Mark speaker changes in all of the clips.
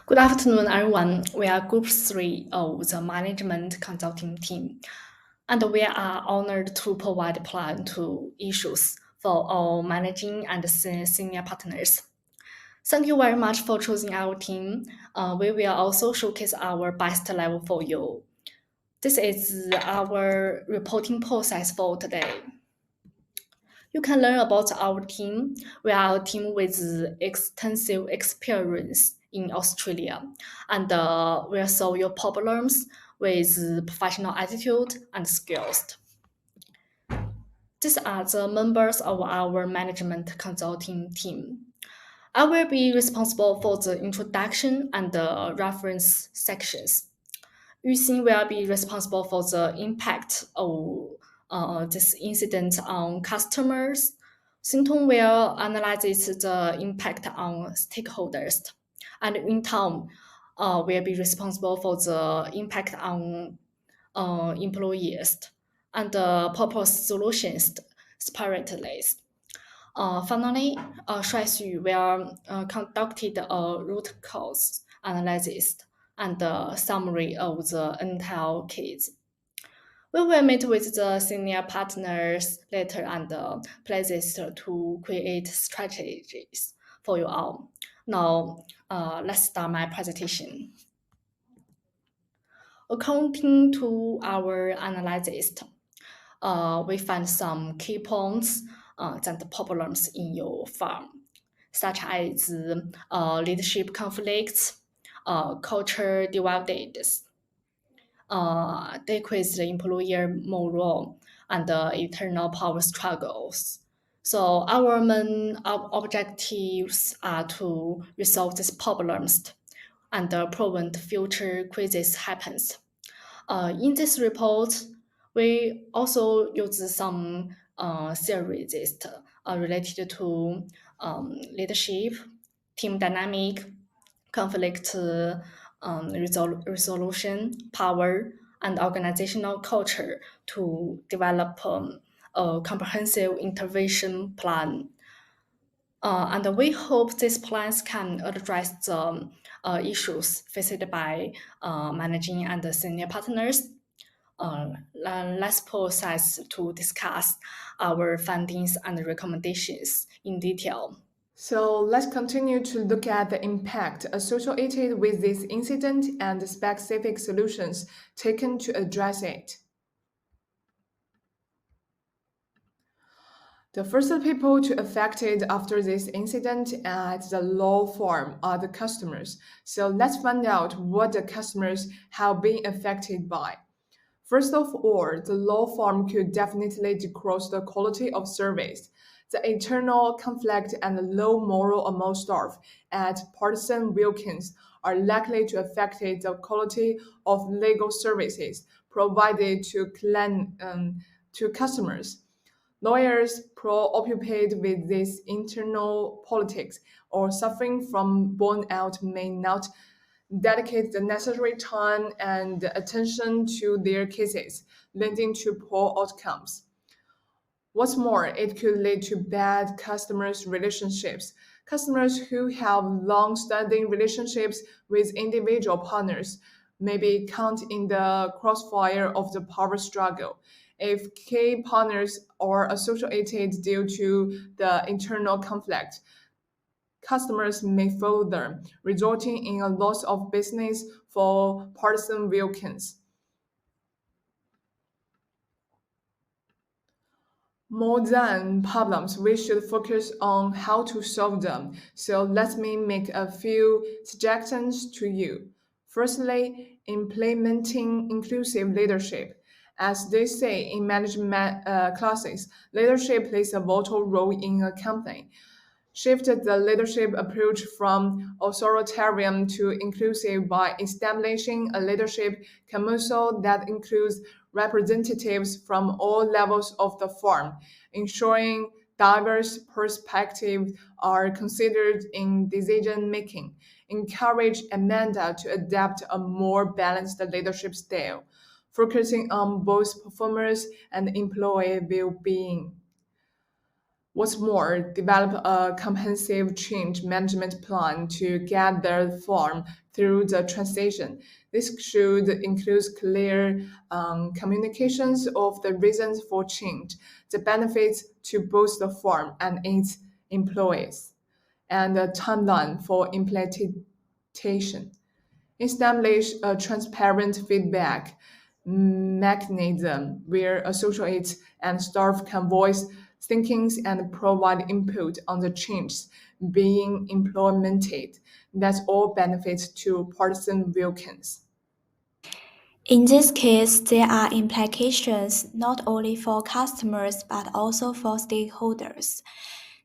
Speaker 1: Good afternoon, everyone. We are Group 3 of the Management Consulting Team, and we are honored to provide a plan to issues for our managing and senior partners. Thank you very much for choosing our team. We will also showcase our best level for you. This is our reporting process for today. You can learn about our team. We are a team with extensive experience in Australia, and we'll solve your problems with professional attitude and skills. These are the members of our management consulting team. I will be responsible for the introduction and the reference sections. Yuxin will be responsible for the impact of this incident on customers. Xintong will analyze the impact on stakeholders. And Yuntom will be responsible for the impact on employees and propose solutions separately. Finally, Shuai will conducted a root cause analysis and a summary of the entire case. We will meet with the senior partners later and places to create strategies for you all. Now, let's start my presentation. According to our analysis, we find some key points that problems in your firm, such as leadership conflicts, culture divides, decreased employer morale, and internal power struggles. So our main objectives are to resolve these problems and prevent future crises happens. In this report, we also use some theories related to leadership, team dynamic, conflict resolution, power, and organizational culture to develop a comprehensive intervention plan. And we hope these plans can address the issues faced by managing and the senior partners. Let's process to discuss our findings and recommendations in detail.
Speaker 2: So let's continue to look at the impact associated with this incident and the specific solutions taken to address it. The first people to affected after this incident at the law firm are the customers. So let's find out what the customers have been affected by. First of all, the law firm could definitely decrease the quality of service. The internal conflict and the low morale among staff at Partisan Wilkins are likely to affect the quality of legal services provided to customers. Lawyers preoccupied with this internal politics or suffering from burnout may not dedicate the necessary time and attention to their cases, leading to poor outcomes. What's more, it could lead to bad customers' relationships. Customers who have long-standing relationships with individual partners may be caught in the crossfire of the power struggle. If key partners are associated due to the internal conflict, customers may follow them, resulting in a loss of business for Partisan Wilkins. More than problems, we should focus on how to solve them. So let me make a few suggestions to you. Firstly, implementing inclusive leadership. As they say in management classes, leadership plays a vital role in a company. Shift the leadership approach from authoritarian to inclusive by establishing a leadership council that includes representatives from all levels of the firm, ensuring diverse perspectives are considered in decision making. Encourage Amanda to adapt a more balanced leadership style, focusing on both performers and employee well being. What's more, develop a comprehensive change management plan to get the firm through the transition. This should include clear communications of the reasons for change, the benefits to both the firm and its employees, and a timeline for implementation. Establish a transparent feedback mechanism where associates and staff can voice thinkings and provide input on the changes being implemented. That's all benefits to partisan Wilkins.
Speaker 3: In this case, there are implications not only for customers but also for stakeholders.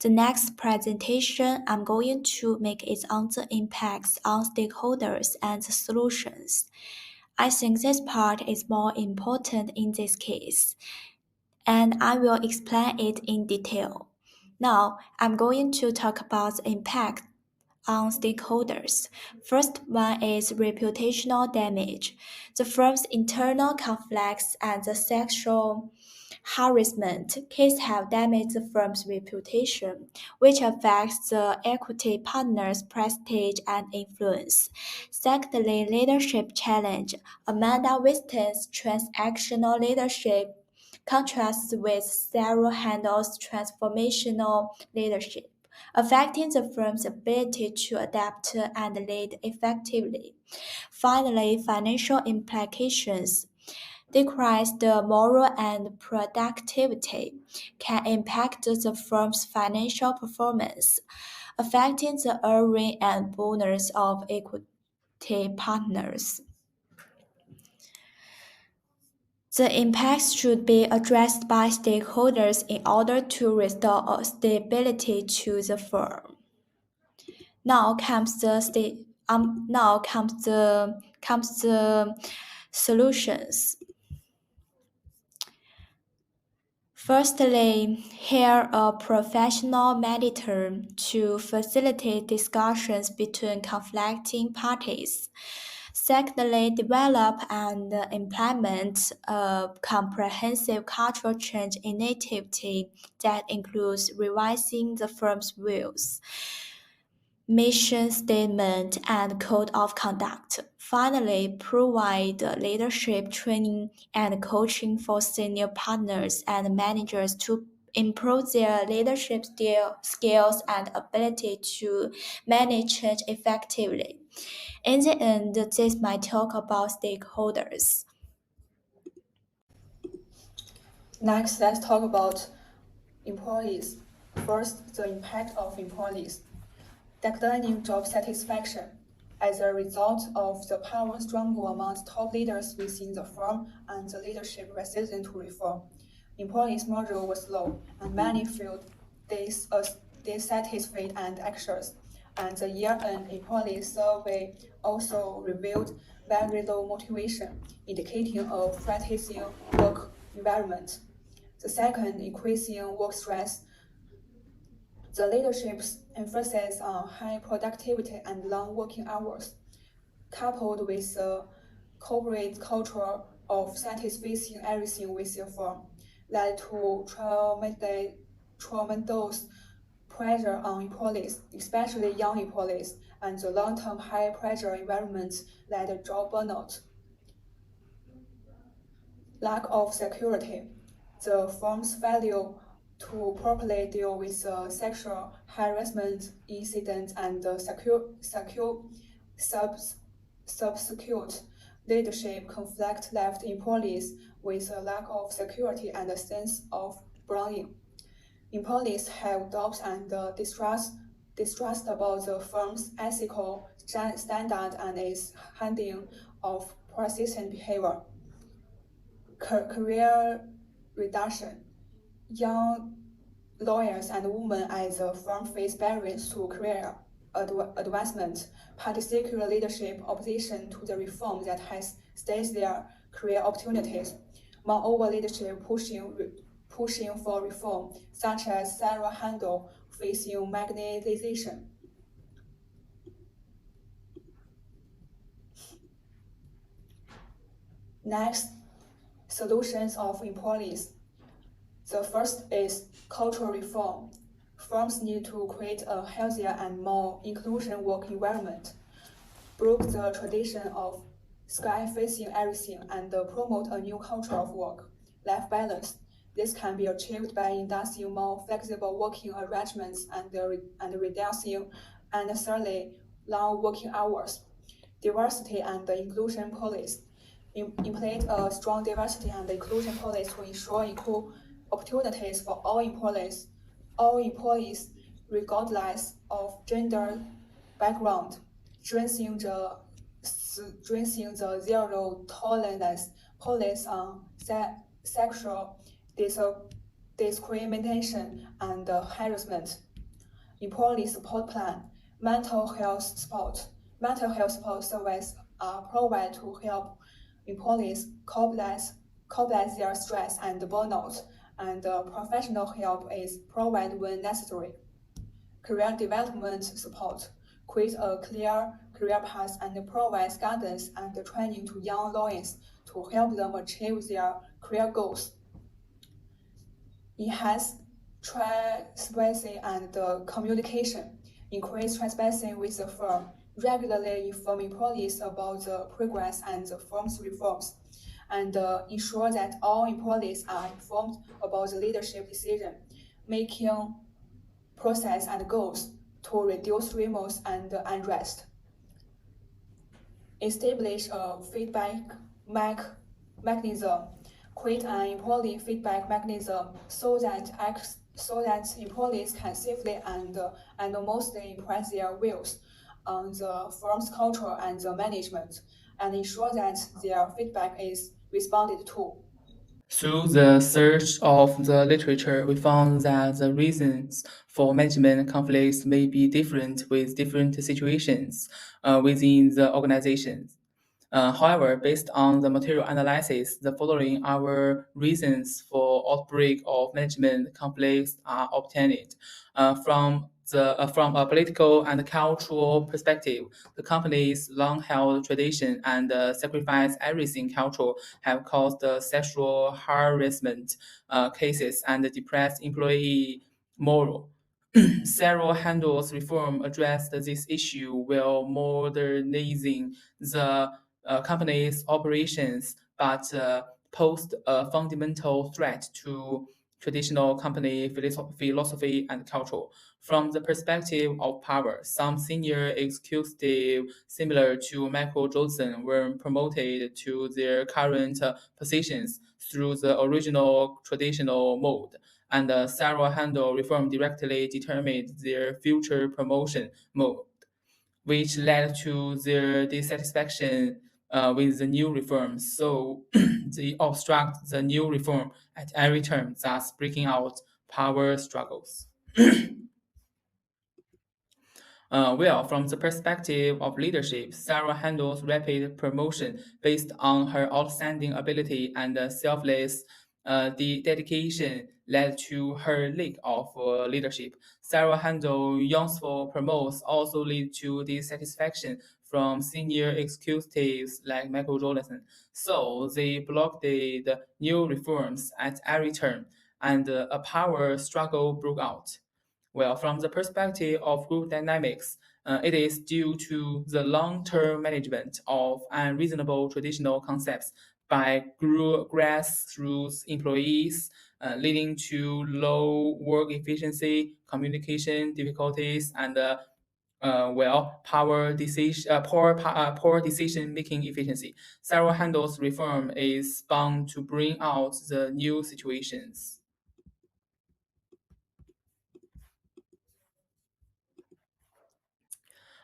Speaker 3: The next presentation I'm going to make is on the impacts on stakeholders and the solutions. I think this part is more important in this case, and I will explain it in detail. Now, I'm going to talk about the impact on stakeholders. First one is reputational damage. The firm's internal conflicts and the sexual harassment case have damaged the firm's reputation, which affects the equity partners' prestige and influence. Secondly, leadership challenge. Amanda Weston's transactional leadership contrasts with Sarah Handel's transformational leadership, affecting the firm's ability to adapt and lead effectively. Finally, financial implications. Decreased moral and productivity can impact the firm's financial performance, affecting the earning and bonus of equity partners. The impacts should be addressed by stakeholders in order to restore stability to the firm. Now comes the solutions. Firstly, hire a professional mediator to facilitate discussions between conflicting parties. Secondly, develop and implement a comprehensive cultural change initiative that includes revising the firm's rules, mission statement, and code of conduct. Finally, provide leadership training and coaching for senior partners and managers to improve their leadership skills and ability to manage change effectively. In the end, this might talk about stakeholders.
Speaker 4: Next, let's talk about employees. First, the impact of employees. Declining job satisfaction. As a result of the power struggle among top leaders within the firm and the leadership resistant to reform, employees' morale was low, and many felt dissatisfied and anxious. And the year-end employee survey also revealed very low motivation, indicating a practicing work environment. The second, increasing work stress. The leadership's emphasis on high productivity and long working hours, coupled with the corporate culture of satisfying everything with your firm, led to tremendous pressure on employees, especially young employees, and the long-term high-pressure environment led to job burnout. Lack of security. The firm's failure to properly deal with sexual harassment incidents and subsequent leadership conflict left employees with a lack of security and a sense of belonging. Employees have doubts and distrust about the firm's ethical standard and its handling of persistent behavior. Career reduction. Young lawyers and women at the firm face barriers to career advancement, particularly leadership opposition to the reform that has staged their career opportunities. Moreover, leadership pushing for reform, such as Sarah Handel facing marginalization. Next, solutions of employees. The first is cultural reform. Firms need to create a healthier and more inclusive work environment, break the tradition of sky-facing everything, and promote a new culture of work-life balance. This can be achieved by inducing more flexible working arrangements and reducing unnecessarily long working hours. Diversity and inclusion policies. Implement a strong diversity and inclusion policy to ensure equal opportunities for all employees, regardless of gender background, strengthening the zero tolerance policy on sexual discrimination and harassment. Employee support plan, mental health support. Mental health support services are provided to help employees cope with their stress and burnout, and professional help is provided when necessary. Career development support, create a clear career path and provides guidance and training to young lawyers to help them achieve their career goals. Enhance transparency and communication, increase transparency with the firm, regularly inform employees about the progress and the firm's reforms, and ensure that all employees are informed about the leadership decision making process and goals to reduce remorse and unrest. Establish a feedback mechanism. Create an employee feedback mechanism so that employees can safely and mostly impress their views on the firm's culture and the management, and ensure that their feedback is responded to.
Speaker 5: Through the search of the literature, we found that the reasons for management conflicts may be different with different situations within the organization. However, based on the material analysis, the following are reasons for outbreak of management conflicts are obtained. From a political and cultural perspective, the company's long-held tradition and sacrifice everything culture have caused sexual harassment cases and depressed employee morale. Several handles reform addressed this issue while modernizing the company's operations, but posed a fundamental threat to traditional company philosophy and culture. From the perspective of power, some senior executives similar to Michael Johnson were promoted to their current positions through the original traditional mode, and several handle reform directly determined their future promotion mode, which led to their dissatisfaction with the new reform. So they obstruct the new reform at every turn, thus breaking out power struggles. Well, from the perspective of leadership, Sarah handles rapid promotion based on her outstanding ability and selfless dedication led to her lack of leadership. Sarah handle useful promotes also lead to dissatisfaction from senior executives like Michael Johnson. So they blocked the new reforms at every turn, and a power struggle broke out. Well, from the perspective of group dynamics, it is due to the long-term management of unreasonable traditional concepts by grassroots employees, leading to low work efficiency, communication difficulties, and poor decision-making efficiency. Several handles reform is bound to bring out the new situations.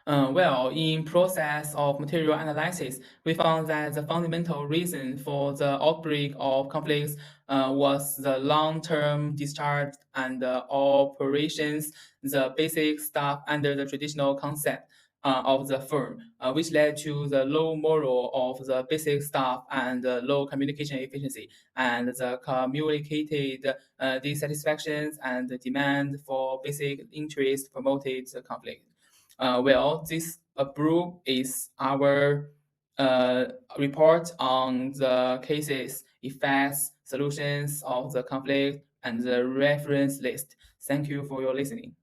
Speaker 5: Well, in process of material analysis, we found that the fundamental reason for the outbreak of conflicts was the long-term discharge and operations, the basic staff under the traditional concept of the firm, which led to the low morale of the basic staff and low communication efficiency, and the communicated dissatisfactions and the demand for basic interest promoted the conflict. Well, this above is our report on the cases, effects, solutions of the conflict and the reference list. Thank you for your listening.